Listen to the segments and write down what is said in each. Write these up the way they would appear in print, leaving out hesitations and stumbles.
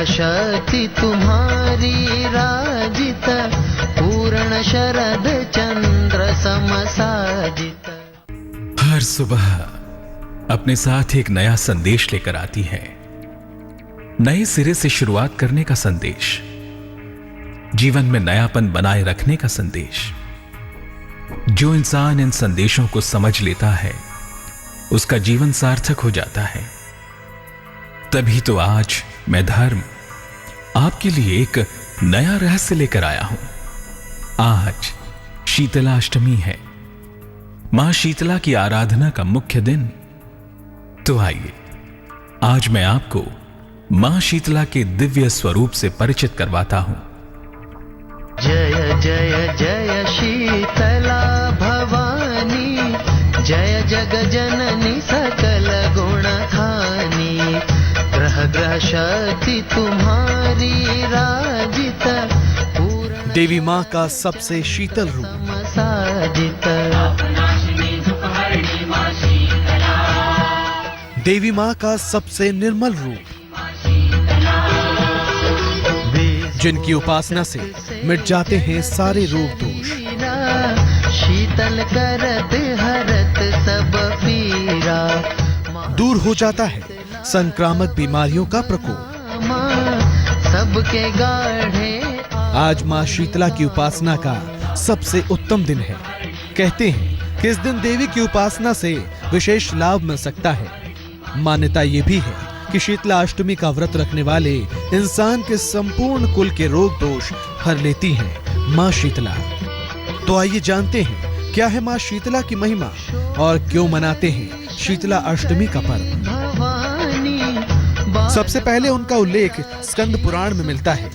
ग्रह शक्ति तुम्हारी राजित, पूर्ण शरद चंद्र समसाजित। हर सुबह अपने साथ एक नया संदेश लेकर आती है, नए सिरे से शुरुआत करने का संदेश, जीवन में नयापन बनाए रखने का संदेश। जो इंसान इन संदेशों को समझ लेता है उसका जीवन सार्थक हो जाता है। तभी तो आज मैं धर्म आपके लिए एक नया रहस्य लेकर आया हूं। आज शीतला अष्टमी है, मां शीतला की आराधना का मुख्य दिन। तो आइए आज मैं आपको मां शीतला के दिव्य स्वरूप से परिचित करवाता हूं। जय जय जय शीतला भवानी, जय जग जननी सकल गुण खानी। ग्रह ग्रह शक्ति तुम्हारी राजित, पूर्ण देवी मां का सबसे शीतल रूप, समसाजित। देवी मां का सबसे निर्मल रूप, जिनकी उपासना से मिट जाते हैं सारे रोग दोष। शीतल करत हरत सब पीरा, दूर हो जाता है संक्रामक बीमारियों का प्रकोप। सबके गाढ़े आज मां शीतला की उपासना का सबसे उत्तम दिन है। कहते हैं कि इस दिन देवी की उपासना से विशेष लाभ मिल सकता है। मान्यता ये भी है कि शीतला अष्टमी का व्रत रखने वाले इंसान के संपूर्ण कुल के रोग दोष हर लेती हैं मां शीतला। तो आइए जानते हैं क्या है मां शीतला की महिमा और क्यों मनाते हैं शीतला अष्टमी का पर्व। सबसे पहले उनका उल्लेख स्कंद पुराण में मिलता है।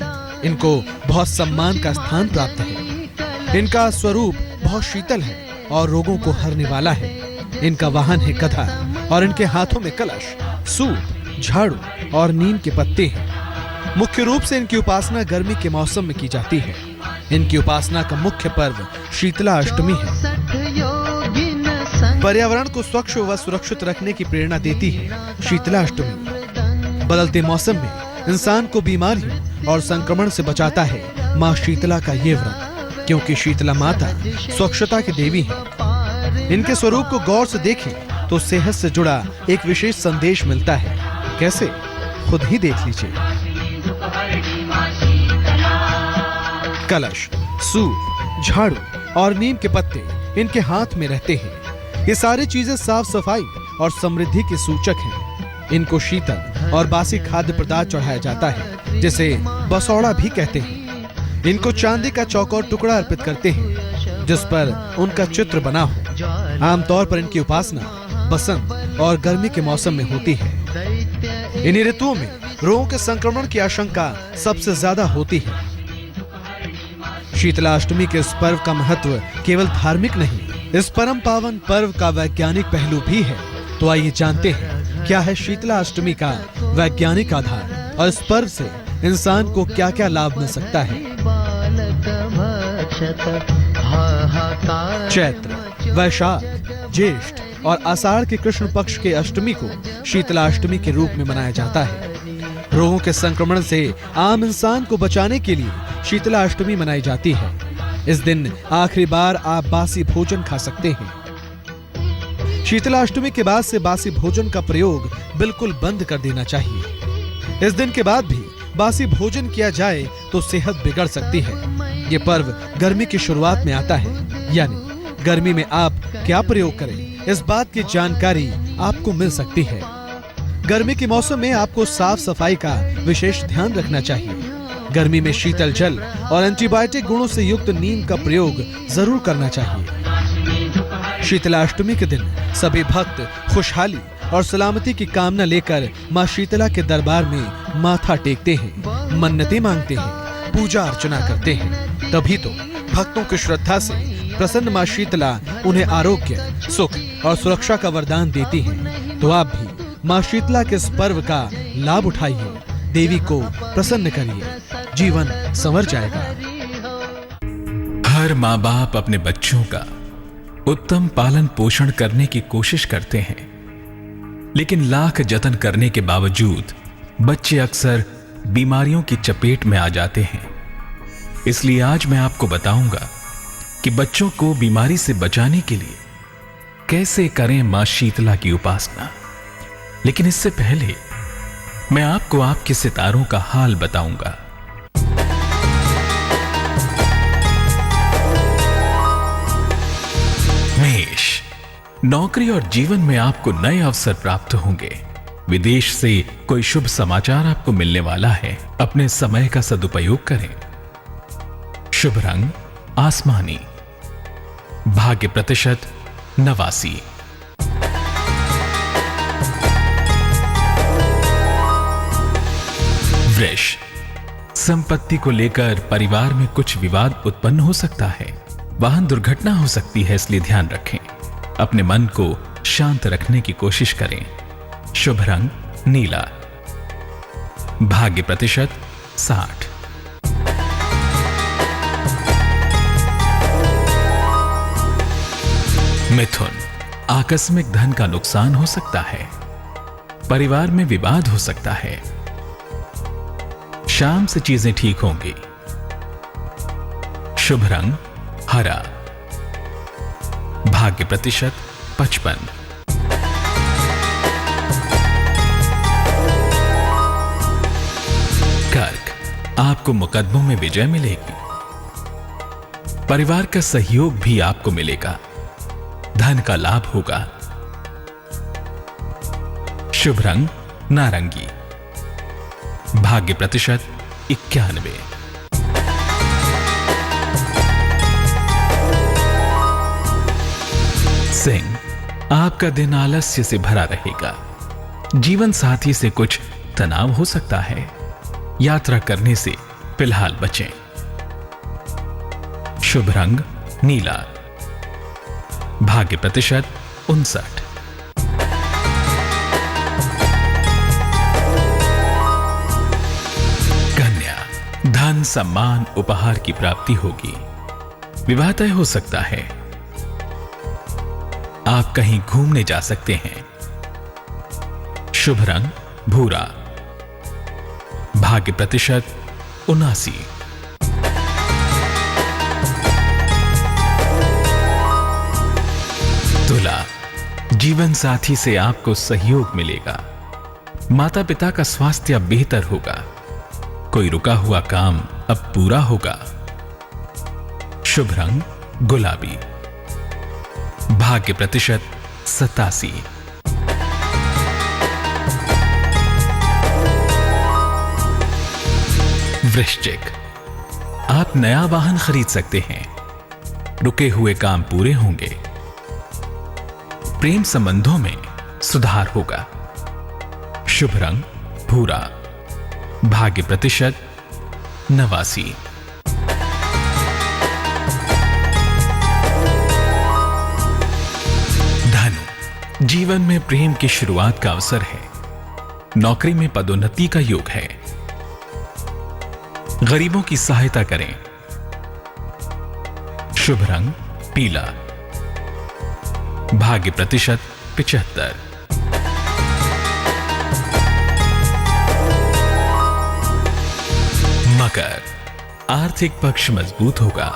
इनको बहुत सम्मान का स्थान प्राप्त है। इनका स्वरूप बहुत शीतल है और रोगों को हरने वाला है। इनका वाहन है गधा और इनके हाथों में कलश, सूप, झाड़ू और नीम के पत्ते हैं। मुख्य रूप से इनकी उपासना गर्मी के मौसम में की जाती है। इनकी उपासना का मुख्य पर्व शीतला अष्टमी है। पर्यावरण को स्वच्छ व सुरक्षित रखने की प्रेरणा देती है शीतला अष्टमी। बदलते मौसम में इंसान को बीमारियों और संक्रमण से बचाता है मां शीतला का ये व्रत, क्योंकि शीतला माता स्वच्छता की देवी है। इनके स्वरूप को गौर से देखें तो सेहत से जुड़ा एक विशेष संदेश मिलता है। कैसे, खुद ही देख लीजिए। कलश, सूप, झाड़ू और नीम के पत्ते इनके हाथ में रहते हैं। ये सारी चीजें साफ सफाई और समृद्धि के सूचक हैं। इनको शीतल और बासी खाद्य पदार्थ चढ़ाया जाता है, जिसे बसौड़ा भी कहते हैं। इनको चांदी का चौकोर टुकड़ा अर्पित करते हैं जिस पर उनका चित्र बना हो। आमतौर पर इनकी उपासना बसंत और गर्मी के मौसम में होती है। इन्हीं ऋतुओं में रोगों के संक्रमण की आशंका सबसे ज्यादा होती है। शीतला अष्टमी के इस पर्व का महत्व केवल धार्मिक नहीं, इस परम पावन पर्व का वैज्ञानिक पहलू भी है। तो आइए जानते हैं क्या है शीतला अष्टमी का वैज्ञानिक आधार और इस पर्व से इंसान को क्या क्या लाभ मिल सकता है। चैत्र, वैशाख, ज्येष्ठ और आषाढ़ के कृष्ण पक्ष के अष्टमी को शीतला अष्टमी के रूप में मनाया जाता है। रोगों के संक्रमण से आम इंसान को बचाने के लिए शीतला अष्टमी मनाई जाती है। इस दिन आखिरी बार आप बासी भोजन खा सकते हैं। शीतला अष्टमी के बाद से बासी भोजन का प्रयोग बिल्कुल बंद कर देना चाहिए। इस दिन के बाद भी बासी भोजन किया जाए तो सेहत बिगड़ सकती है। ये पर्व गर्मी की शुरुआत में आता है, यानी गर्मी में आप क्या प्रयोग करें इस बात की जानकारी आपको मिल सकती है। गर्मी के मौसम में आपको साफ सफाई का विशेष ध्यान रखना चाहिए। गर्मी में शीतल जल और एंटीबायोटिक गुणों से युक्त नीम का प्रयोग जरूर करना चाहिए। शीतला अष्टमी के दिन सभी भक्त खुशहाली और सलामती की कामना लेकर मां शीतला के दरबार में माथा टेकते हैं, मन्नतें मांगते हैं, पूजा अर्चना करते हैं। तभी तो भक्तों की श्रद्धा से प्रसन्न मां शीतला उन्हें आरोग्य, सुख और सुरक्षा का वरदान देती हैं। तो आप भी मां शीतला के इस पर्व का लाभ उठाइए, देवी को प्रसन्न करिए, जीवन संवर जाएगा। हर माँ बाप अपने बच्चों का उत्तम पालन पोषण करने की कोशिश करते हैं, लेकिन लाख जतन करने के बावजूद बच्चे अक्सर बीमारियों की चपेट में आ जाते हैं। इसलिए आज मैं आपको बताऊंगा कि बच्चों को बीमारी से बचाने के लिए कैसे करें मां शीतला की उपासना। लेकिन इससे पहले मैं आपको आपके सितारों का हाल बताऊंगा। मेष, नौकरी और जीवन में आपको नए अवसर प्राप्त होंगे। विदेश से कोई शुभ समाचार आपको मिलने वाला है। अपने समय का सदुपयोग करें। शुभ रंग आसमानी। भाग्य प्रतिशत 89। वृष, संपत्ति को लेकर परिवार में कुछ विवाद उत्पन्न हो सकता है। वाहन दुर्घटना हो सकती है, इसलिए ध्यान रखें। अपने मन को शांत रखने की कोशिश करें। शुभ रंग नीला। भाग्य प्रतिशत 60। मिथुन, आकस्मिक धन का नुकसान हो सकता है। परिवार में विवाद हो सकता है। शाम से चीजें ठीक होंगी। शुभ रंग हरा। भाग्य प्रतिशत 55। कर्क, आपको मुकदमों में विजय मिलेगी। परिवार का सहयोग भी आपको मिलेगा। धन का लाभ होगा। शुभ रंग नारंगी। भाग्य प्रतिशत 91। सिंह, आपका दिन आलस्य से भरा रहेगा। जीवन साथी से कुछ तनाव हो सकता है। यात्रा करने से फिलहाल बचें। शुभ रंग नीला। भाग्य प्रतिशत 59। कन्या, धन सम्मान उपहार की प्राप्ति होगी। विवाह तय हो सकता है। आप कहीं घूमने जा सकते हैं। शुभ रंग भूरा। भाग्य प्रतिशत 79। तुला, जीवन साथी से आपको सहयोग मिलेगा। माता पिता का स्वास्थ्य अब बेहतर होगा। कोई रुका हुआ काम अब पूरा होगा। शुभ रंग गुलाबी। भाग्य प्रतिशत 87। वृश्चिक, आप नया वाहन खरीद सकते हैं। रुके हुए काम पूरे होंगे। प्रेम संबंधों में सुधार होगा। शुभ रंग भूरा। भाग्य प्रतिशत 89। धनु, जीवन में प्रेम की शुरुआत का अवसर है। नौकरी में पदोन्नति का योग है। गरीबों की सहायता करें। शुभ रंग पीला। भाग्य प्रतिशत 75। मकर, आर्थिक पक्ष मजबूत होगा।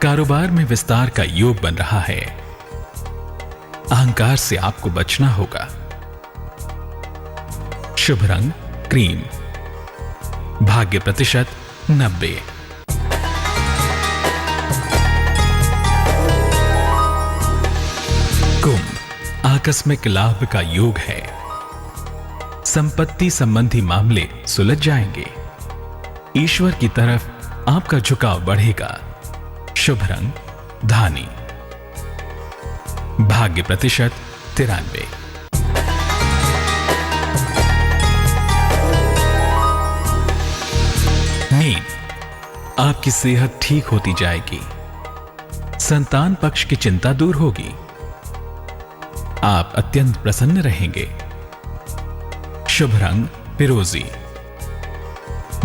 कारोबार में विस्तार का योग बन रहा है। अहंकार से आपको बचना होगा। शुभ रंग क्रीम। भाग्य प्रतिशत 90। कुंभ, आकस्मिक लाभ का योग है। संपत्ति संबंधी मामले सुलझ जाएंगे। ईश्वर की तरफ आपका झुकाव बढ़ेगा। शुभ रंग धानी। भाग्य प्रतिशत 93। मीन, आपकी सेहत ठीक होती जाएगी। संतान पक्ष की चिंता दूर होगी। आप अत्यंत प्रसन्न रहेंगे। शुभ रंग फिरोजी।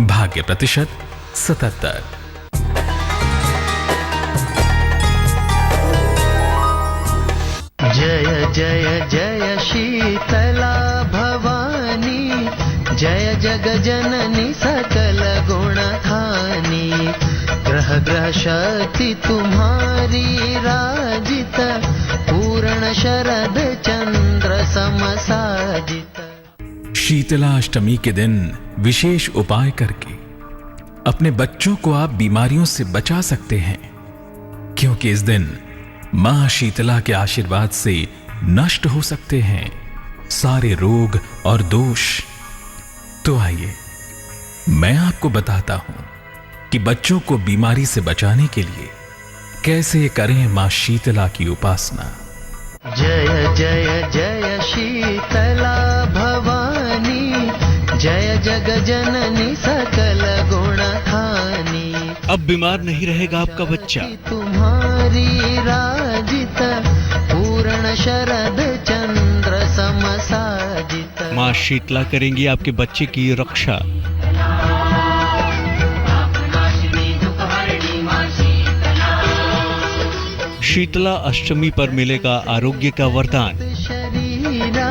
भाग्य प्रतिशत 77। जय जय जय शीतला भवानी, जय जग जननी सकल गुण खानी, ग्रह ग्रह शक्ति तुम्हारी राजित, पूर्ण शरद चंद्र समसाजित। शीतला अष्टमी के दिन विशेष उपाय करके अपने बच्चों को आप बीमारियों से बचा सकते हैं, क्योंकि इस दिन मां शीतला के आशीर्वाद से नष्ट हो सकते हैं सारे रोग और दोष। तो आइए मैं आपको बताता हूं कि बच्चों को बीमारी से बचाने के लिए कैसे करें मां शीतला की उपासना। जय जय जय शीतला भवानी, जय जग जननी सकल गुण खानी। अब बीमार नहीं रहेगा आपका बच्चा। तुम्हारी राजित, पूर्ण शरद चंद्र समसाजित। मां शीतला करेंगी आपके बच्चे की रक्षा। शीतला अष्टमी पर मिलेगा आरोग्य का वरदान। शरीरा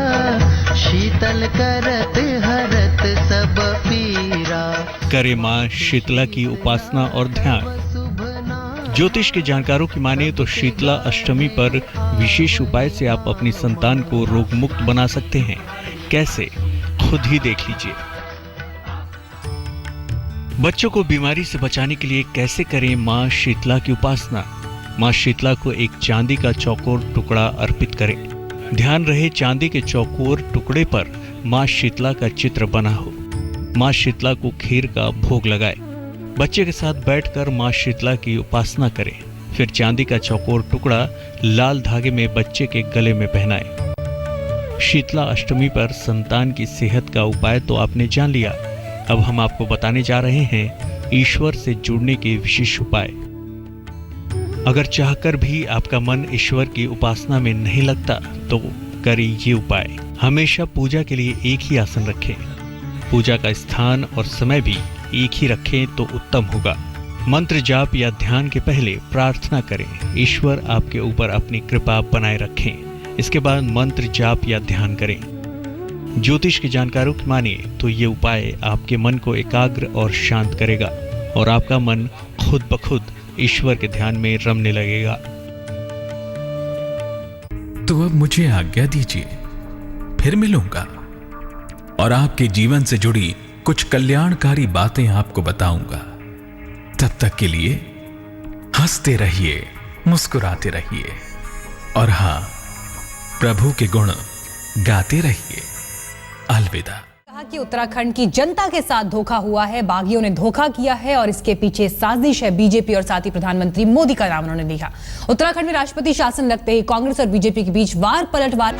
शीतल करत हरत सब पीरा। करे मां शीतला की उपासना और ध्यान। ज्योतिष के जानकारों की माने तो शीतला अष्टमी पर विशेष उपाय से आप अपनी संतान को रोग मुक्त बना सकते हैं। कैसे, खुद ही देख लीजिए। बच्चों को बीमारी से बचाने के लिए कैसे करें मां शीतला की उपासना। मां शीतला को एक चांदी का चौकोर टुकड़ा अर्पित करें। ध्यान रहे चांदी के चौकोर टुकड़े पर मां शीतला का चित्र बना हो। मां शीतला को खीर का भोग लगाए। बच्चे के साथ बैठकर मां शीतला की उपासना करें। फिर चांदी का चौकोर टुकड़ा लाल धागे में बच्चे के गले में पहनाएं। शीतला अष्टमी पर संतान की सेहत का उपाय तो आपने जान लिया। अब हम आपको बताने जा रहे हैं ईश्वर से जुड़ने के विशेष उपाय। अगर चाहकर भी आपका मन ईश्वर की उपासना में नहीं लगता तो करें ये उपाय। हमेशा पूजा के लिए एक ही आसन रखें। पूजा का स्थान और समय भी एक ही रखें तो उत्तम होगा। मंत्र जाप या ध्यान के पहले प्रार्थना करें, ईश्वर आपके ऊपर अपनी कृपा बनाए रखें। इसके बाद मंत्र जाप या ध्यान करें। ज्योतिष के जानकारों की मानिए तो ये उपाय आपके मन को एकाग्र और शांत करेगा और आपका मन खुद ब खुद ईश्वर के ध्यान में रमने लगेगा। तो अब मुझे आज्ञा दीजिए, फिर मिलूंगा और आपके जीवन से जुड़ी कुछ कल्याणकारी बातें आपको बताऊंगा। तब तक के लिए हंसते रहिए, मुस्कुराते रहिए और हां, प्रभु के गुण गाते रहिए। अलविदा। कहा कि उत्तराखंड की जनता के साथ धोखा हुआ है, बागियों ने धोखा किया है और इसके पीछे साजिश है बीजेपी और साथ ही प्रधानमंत्री मोदी का नाम उन्होंने लिखा। उत्तराखंड में राष्ट्रपति शासन लगते ही कांग्रेस और बीजेपी के बीच वार पलटवार।